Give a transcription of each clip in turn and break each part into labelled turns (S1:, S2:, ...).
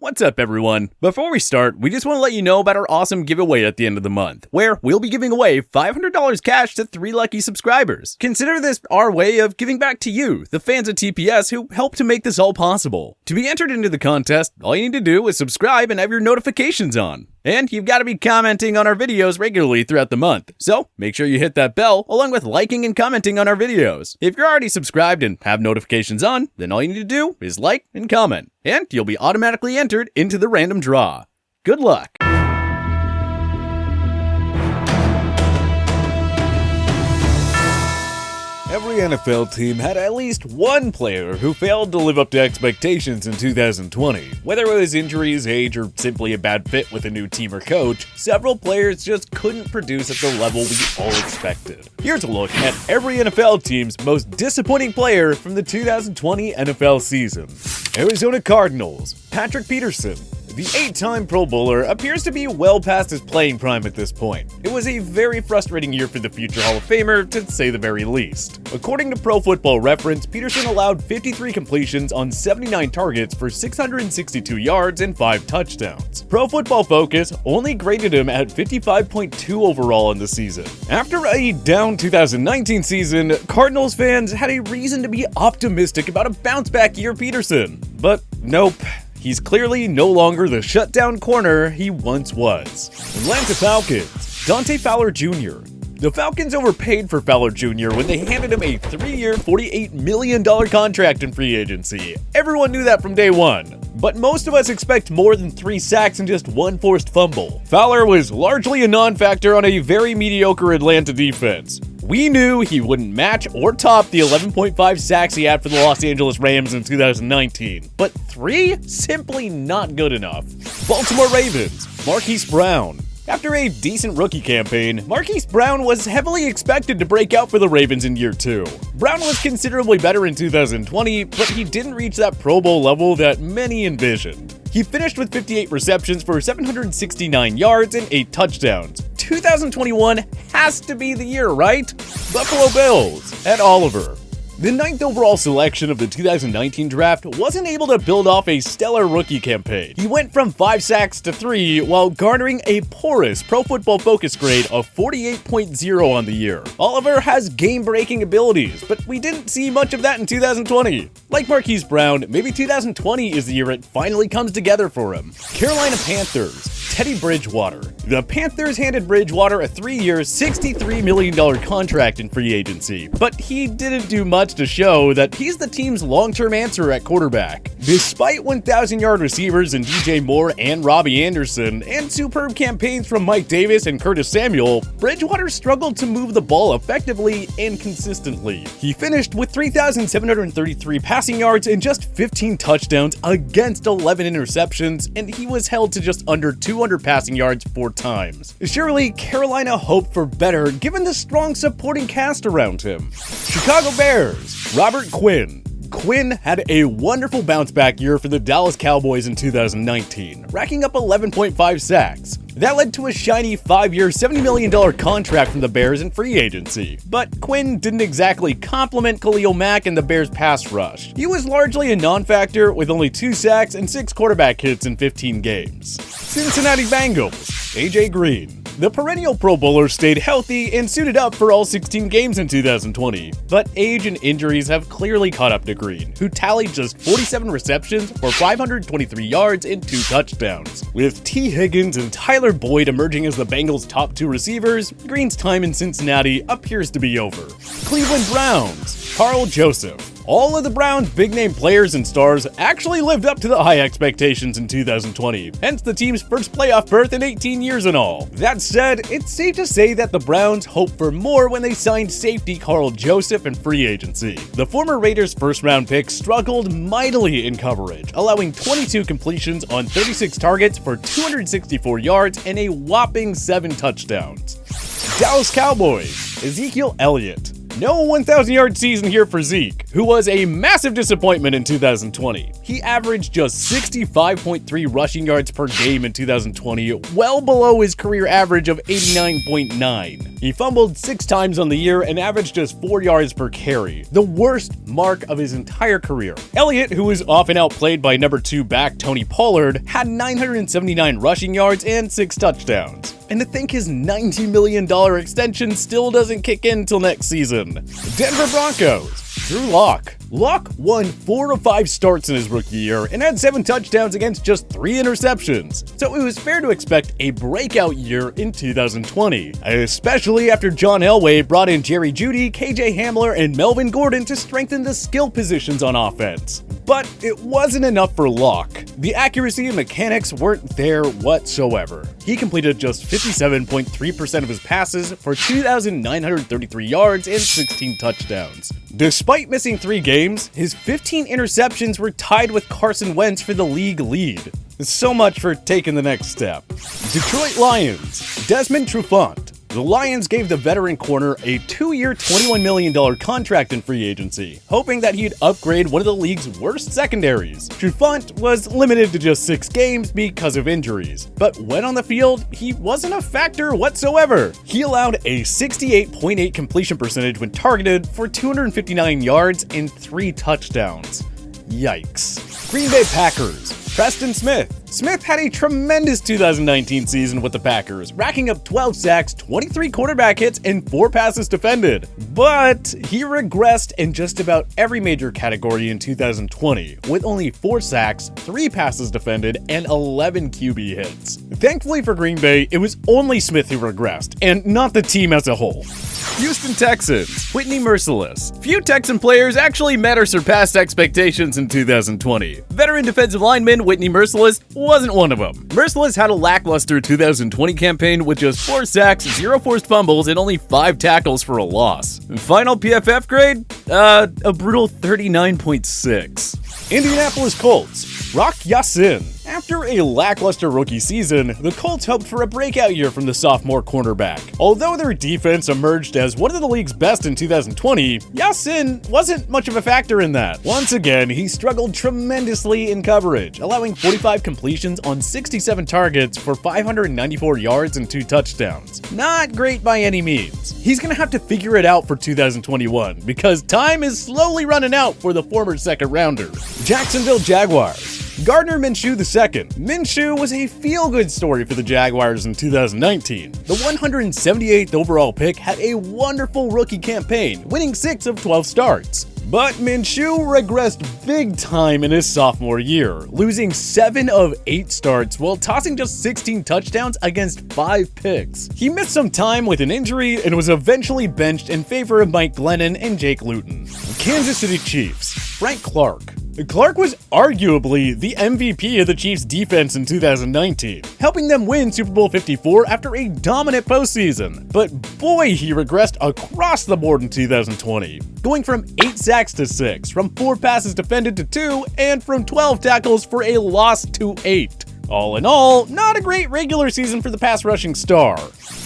S1: What's up, everyone? Before we start, we just want to let you know about our awesome giveaway at the end of the month, where we'll be giving away $500 cash to 3 lucky subscribers. Consider this our way of giving back to you, the fans of TPS who helped to make this all possible. To be entered into the contest, all you need to do is subscribe and have your notifications on. And you've got to be commenting on our videos regularly throughout the month. So make sure you hit that bell along with liking and commenting on our videos. If you're already subscribed and have notifications on, then all you need to do is like and comment. And you'll be automatically entered into the random draw. Good luck. Every NFL team had at least one player who failed to live up to expectations in 2020. Whether it was injuries, age, or simply a bad fit with a new team or coach, several players just couldn't produce at the level we all expected. Here's a look at every NFL team's most disappointing player from the 2020 NFL season. Arizona Cardinals, Patrick Peterson. The 8-time Pro Bowler appears to be well past his playing prime at this point. It was a very frustrating year for the future Hall of Famer, to say the very least. According to Pro Football Reference, Peterson allowed 53 completions on 79 targets for 662 yards and 5 touchdowns. Pro Football Focus only graded him at 55.2 overall in the season. After a down 2019 season, Cardinals fans had a reason to be optimistic about a bounce-back year Peterson. But nope. He's clearly no longer the shutdown corner he once was. Atlanta Falcons, Dante Fowler Jr. The Falcons overpaid for Fowler Jr. when they handed him a 3-year, $48 million contract in free agency. Everyone knew that from day one. But most of us expect more than 3 sacks and just 1 forced fumble. Fowler was largely a non-factor on a very mediocre Atlanta defense. We knew he wouldn't match or top the 11.5 sacks he had for the Los Angeles Rams in 2019. But 3? Simply not good enough. Baltimore Ravens, Marquise Brown. After a decent rookie campaign, Marquise Brown was heavily expected to break out for the Ravens in year 2. Brown was considerably better in 2020, but he didn't reach that Pro Bowl level that many envisioned. He finished with 58 receptions for 769 yards and 8 touchdowns. 2021 has to be the year, right? Buffalo Bills, Ed Oliver. The 9th overall selection of the 2019 draft wasn't able to build off a stellar rookie campaign. He went from 5 sacks to 3 while garnering a porous Pro Football Focus grade of 48.0 on the year. Oliver has game-breaking abilities, but we didn't see much of that in 2020. Like Marquise Brown, maybe 2020 is the year it finally comes together for him. Carolina Panthers, Teddy Bridgewater. The Panthers handed Bridgewater a 3-year, $63 million contract in free agency, but he didn't do much to show that he's the team's long-term answer at quarterback. Despite 1,000-yard receivers in DJ Moore and Robbie Anderson, and superb campaigns from Mike Davis and Curtis Samuel, Bridgewater struggled to move the ball effectively and consistently. He finished with 3,733 passing yards and just 15 touchdowns against 11 interceptions, and he was held to just under 200 passing yards 4 times. Surely, Carolina hoped for better given the strong supporting cast around him. Chicago Bears, Robert Quinn. Quinn had a wonderful bounce-back year for the Dallas Cowboys in 2019, racking up 11.5 sacks. That led to a shiny 5-year, $70 million contract from the Bears in free agency. But Quinn didn't exactly compliment Khalil Mack and the Bears' pass rush. He was largely a non-factor with only 2 sacks and 6 quarterback hits in 15 games. Cincinnati Bengals, A.J. Green. The perennial Pro Bowler stayed healthy and suited up for all 16 games in 2020, but age and injuries have clearly caught up to Green, who tallied just 47 receptions for 523 yards and 2 touchdowns. With T. Higgins and Tyler Boyd emerging as the Bengals' top 2 receivers, Green's time in Cincinnati appears to be over. Cleveland Browns, Karl Joseph. All of the Browns' big-name players and stars actually lived up to the high expectations in 2020, hence the team's first playoff berth in 18 years and all. That said, it's safe to say that the Browns hoped for more when they signed safety Karl Joseph in free agency. The former Raiders' first-round pick struggled mightily in coverage, allowing 22 completions on 36 targets for 264 yards and a whopping 7 touchdowns. Dallas Cowboys, Ezekiel Elliott. No 1,000-yard season here for Zeke, who was a massive disappointment in 2020. He averaged just 65.3 rushing yards per game in 2020, well below his career average of 89.9. He fumbled 6 times on the year and averaged just 4 yards per carry, the worst mark of his entire career. Elliott, who was often outplayed by number 2 back Tony Pollard, had 979 rushing yards and 6 touchdowns. And to think his $90 million extension still doesn't kick in until next season. Denver Broncos. Drew Lock. Lock won 4 of 5 starts in his rookie year and had 7 touchdowns against just 3 interceptions. So it was fair to expect a breakout year in 2020, especially after John Elway brought in Jerry Jeudy, KJ Hamler, and Melvin Gordon to strengthen the skill positions on offense. But it wasn't enough for Lock. The accuracy and mechanics weren't there whatsoever. He completed just 57.3% of his passes for 2,933 yards and 16 touchdowns. Despite missing 3 games, his 15 interceptions were tied with Carson Wentz for the league lead. So much for taking the next step. Detroit Lions. Desmond Trufant. The Lions gave the veteran corner a 2-year, $21 million contract in free agency, hoping that he'd upgrade one of the league's worst secondaries. Trufant was limited to just 6 games because of injuries, but when on the field, he wasn't a factor whatsoever. He allowed a 68.8 completion percentage when targeted for 259 yards and 3 touchdowns. Yikes. Green Bay Packers. Preston Smith. Smith had a tremendous 2019 season with the Packers, racking up 12 sacks, 23 quarterback hits, and 4 passes defended. But he regressed in just about every major category in 2020, with only 4 sacks, 3 passes defended, and 11 QB hits. Thankfully for Green Bay, it was only Smith who regressed, and not the team as a whole. Houston Texans. Whitney Merciless. Few Texan players actually met or surpassed expectations in 2020. Veteran defensive lineman Whitney Merciless wasn't one of them. Merciless had a lackluster 2020 campaign with just 4 sacks, 0 forced fumbles, and only 5 tackles for a loss. Final PFF grade? A brutal 39.6. Indianapolis Colts. Rock Yasin. After a lackluster rookie season, the Colts hoped for a breakout year from the sophomore cornerback. Although their defense emerged as one of the league's best in 2020, Yasin wasn't much of a factor in that. Once again, he struggled tremendously in coverage, allowing 45 completions on 67 targets for 594 yards and 2 touchdowns. Not great by any means. He's gonna have to figure it out for 2021, because time is slowly running out for the former second-rounder. Jacksonville Jaguars. Gardner Minshew II. Minshew was a feel-good story for the Jaguars in 2019. The 178th overall pick had a wonderful rookie campaign, winning 6 of 12 starts. But Minshew regressed big time in his sophomore year, losing 7 of 8 starts while tossing just 16 touchdowns against 5 picks. He missed some time with an injury and was eventually benched in favor of Mike Glennon and Jake Luton. Kansas City Chiefs. Frank Clark. Clark was arguably the MVP of the Chiefs' defense in 2019, helping them win Super Bowl 54 after a dominant postseason. But boy, he regressed across the board in 2020, going from 8 sacks to 6, from 4 passes defended to 2, and from 12 tackles for a loss to 8. All in all, not a great regular season for the pass rushing star.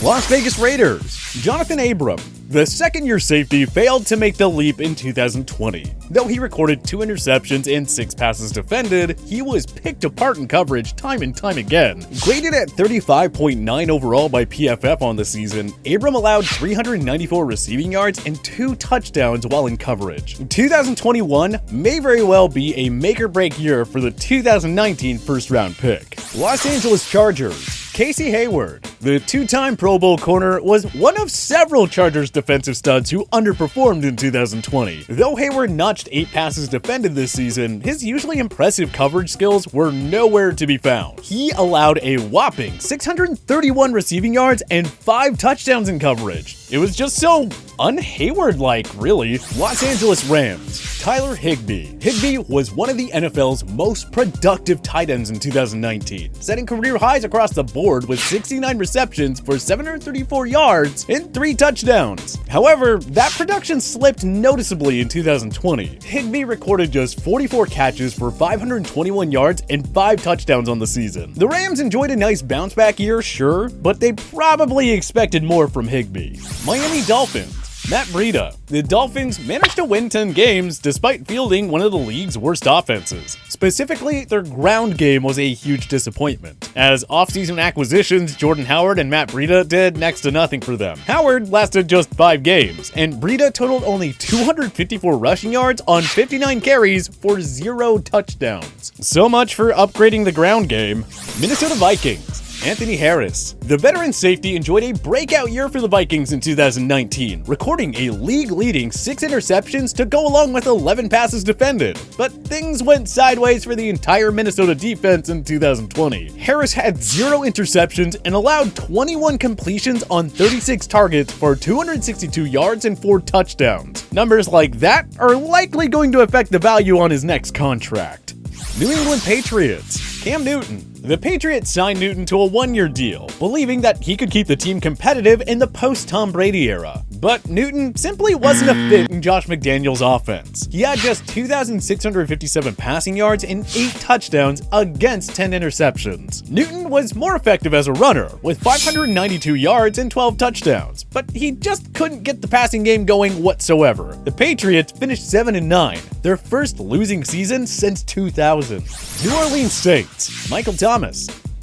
S1: Las Vegas Raiders. Jonathan Abram. The second-year safety failed to make the leap in 2020. Though he recorded 2 interceptions and 6 passes defended, he was picked apart in coverage time and time again. Graded at 35.9 overall by PFF on the season, Abram allowed 394 receiving yards and 2 touchdowns while in coverage. 2021 may very well be a make-or-break year for the 2019 first-round pick. Los Angeles Chargers. Casey Hayward. The 2-time Pro Bowl corner was one of several Chargers defensive studs who underperformed in 2020. Though Hayward notched 8 passes defended this season, his usually impressive coverage skills were nowhere to be found. He allowed a whopping 631 receiving yards and 5 touchdowns in coverage. It was just so un-Hayward-like, really. Los Angeles Rams. Tyler Higbee. Higbee was one of the NFL's most productive tight ends in 2019, setting career highs across the board with 69 receptions for 734 yards and 3 touchdowns. However, that production slipped noticeably in 2020. Higbee recorded just 44 catches for 521 yards and 5 touchdowns on the season. The Rams enjoyed a nice bounce-back year, sure, but they probably expected more from Higbee. Miami Dolphins. Matt Breida. The Dolphins managed to win 10 games despite fielding one of the league's worst offenses. Specifically, their ground game was a huge disappointment, as offseason acquisitions Jordan Howard and Matt Breida did next to nothing for them. Howard lasted just 5 games, and Breida totaled only 254 rushing yards on 59 carries for 0 touchdowns. So much for upgrading the ground game. Minnesota Vikings. Anthony Harris. The veteran safety enjoyed a breakout year for the Vikings in 2019, recording a league-leading 6 interceptions to go along with 11 passes defended. But things went sideways for the entire Minnesota defense in 2020. Harris had 0 interceptions and allowed 21 completions on 36 targets for 262 yards and 4 touchdowns. Numbers like that are likely going to affect the value on his next contract. New England Patriots. Cam Newton. The Patriots signed Newton to a 1-year deal, believing that he could keep the team competitive in the post-Tom Brady era. But Newton simply wasn't a fit in Josh McDaniels' offense. He had just 2,657 passing yards and 8 touchdowns against 10 interceptions. Newton was more effective as a runner, with 592 yards and 12 touchdowns, but he just couldn't get the passing game going whatsoever. The Patriots finished 7-9, their first losing season since 2000. New Orleans Saints. Michael Thomas.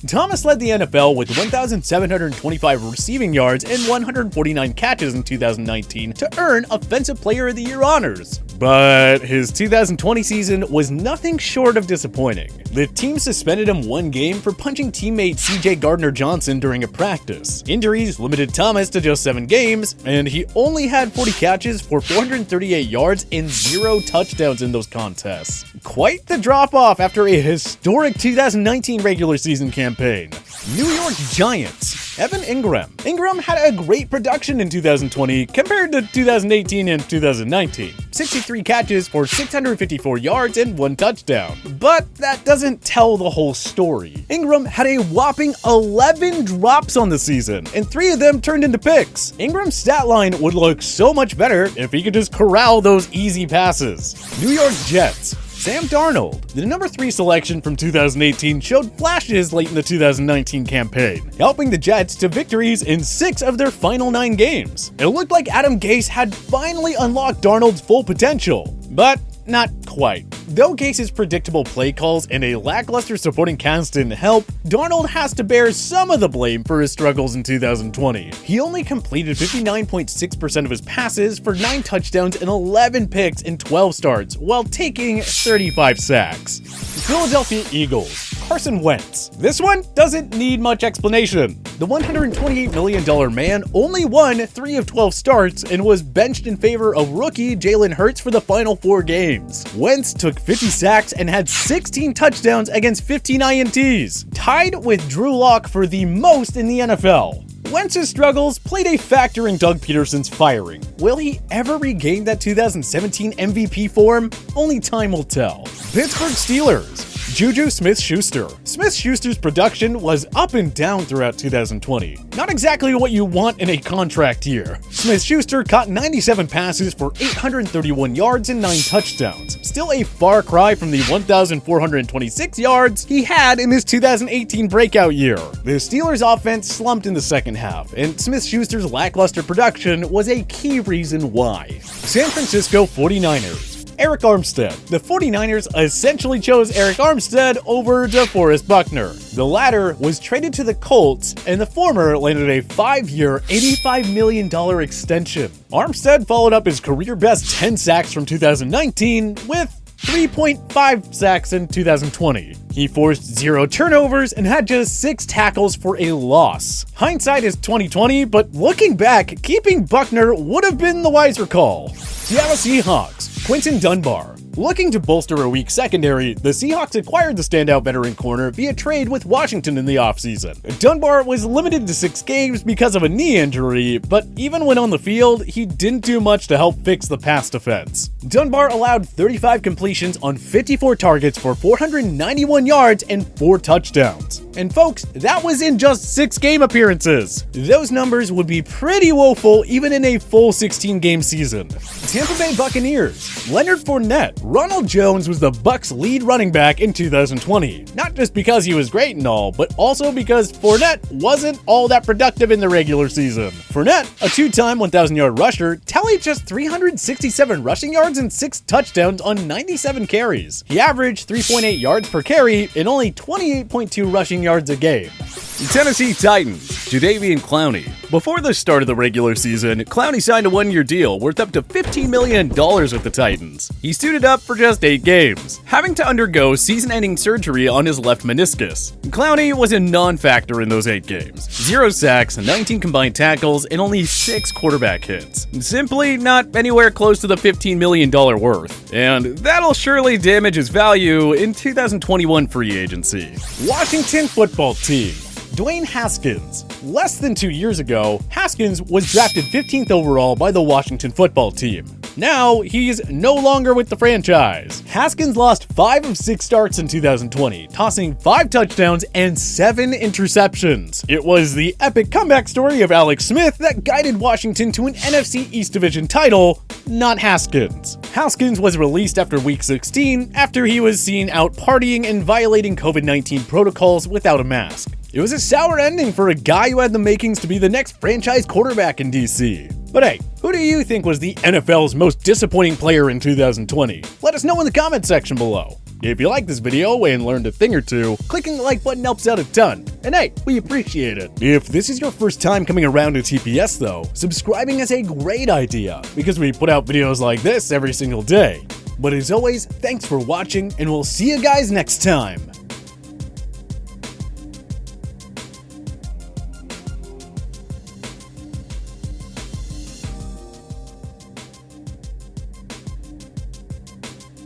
S1: Thomas led the NFL with 1,725 receiving yards and 149 catches in 2019 to earn Offensive Player of the Year honors. But his 2020 season was nothing short of disappointing. The team suspended him 1 game for punching teammate CJ Gardner-Johnson during a practice. Injuries limited Thomas to just 7 games, and he only had 40 catches for 438 yards and 0 touchdowns in those contests. Quite the drop-off after a historic 2019 regular season campaign. New York Giants. Evan Ingram. Ingram had a great production in 2020 compared to 2018 and 2019. 63 catches for 654 yards and 1 touchdown. But that doesn't tell the whole story. Ingram had a whopping 11 drops on the season, and 3 of them turned into picks. Ingram's stat line would look so much better if he could just corral those easy passes. New York Jets. Sam Darnold. The number 3 selection from 2018 showed flashes late in the 2019 campaign, helping the Jets to victories in 6 of their final 9 games. It looked like Adam Gase had finally unlocked Darnold's full potential, but not quite. Though Gase's predictable play calls and a lackluster supporting cast didn't help, Darnold has to bear some of the blame for his struggles in 2020. He only completed 59.6% of his passes for 9 touchdowns and 11 picks in 12 starts, while taking 35 sacks. Philadelphia Eagles. Carson Wentz. This one doesn't need much explanation. The $128 million man only won 3 of 12 starts and was benched in favor of rookie Jalen Hurts for the final 4 games. Wentz took 50 sacks and had 16 touchdowns against 15 INTs, tied with Drew Lock for the most in the NFL. Wentz's struggles played a factor in Doug Peterson's firing. Will he ever regain that 2017 MVP form? Only time will tell. Pittsburgh Steelers. Juju Smith-Schuster. Smith-Schuster's production was up and down throughout 2020. Not exactly what you want in a contract year. Smith-Schuster caught 97 passes for 831 yards and 9 touchdowns. Still a far cry from the 1,426 yards he had in his 2018 breakout year. The Steelers' offense slumped in the second half, and Smith-Schuster's lackluster production was a key reason why. San Francisco 49ers. Eric Armstead. The 49ers essentially chose Eric Armstead over DeForest Buckner. The latter was traded to the Colts, and the former landed a 5-year, $85 million extension. Armstead followed up his career-best 10 sacks from 2019 with 3.5 sacks in 2020. He forced 0 turnovers and had just 6 tackles for a loss. Hindsight is 2020, but looking back, keeping Buckner would have been the wiser call. Seattle Seahawks. Quinton Dunbar. Looking to bolster a weak secondary, the Seahawks acquired the standout veteran corner via trade with Washington in the offseason. Dunbar was limited to 6 games because of a knee injury, but even when on the field, he didn't do much to help fix the pass defense. Dunbar allowed 35 completions on 54 targets for 491 yards and 4 touchdowns. And folks, that was in just 6 game appearances. Those numbers would be pretty woeful even in a full 16-game season. Tampa Bay Buccaneers. Leonard Fournette. Ronald Jones was the Bucs' lead running back in 2020, not just because he was great and all, but also because Fournette wasn't all that productive in the regular season. Fournette, a two-time 1,000-yard rusher, tallied just 367 rushing yards and 6 touchdowns on 97 carries. He averaged 3.8 yards per carry and only 28.2 rushing yards a game. Tennessee Titans, Jadeveon Clowney. Before the start of the regular season, Clowney signed a one-year deal worth up to $15 million with the Titans. He suited up for just 8 games, having to undergo season-ending surgery on his left meniscus. Clowney was a non-factor in those 8 games. 0 sacks, 19 combined tackles, and only 6 quarterback hits. Simply not anywhere close to the $15 million worth. And that'll surely damage his value in 2021 free agency. Washington football team. Dwayne Haskins. Less than 2 years ago, Haskins was drafted 15th overall by the Washington football team. Now, he's no longer with the franchise. Haskins lost 5 of 6 starts in 2020, tossing 5 touchdowns and 7 interceptions. It was the epic comeback story of Alex Smith that guided Washington to an NFC East Division title, not Haskins. Haskins was released after Week 16 after he was seen out partying and violating COVID-19 protocols without a mask. It was a sour ending for a guy who had the makings to be the next franchise quarterback in DC. But hey, who do you think was the NFL's most disappointing player in 2020? Let us know in the comment section below. If you like this video and learned a thing or two, clicking the like button helps out a ton. And hey, we appreciate it. If this is your first time coming around to TPS though, subscribing is a great idea because we put out videos like this every single day. But as always, thanks for watching and we'll see you guys next time.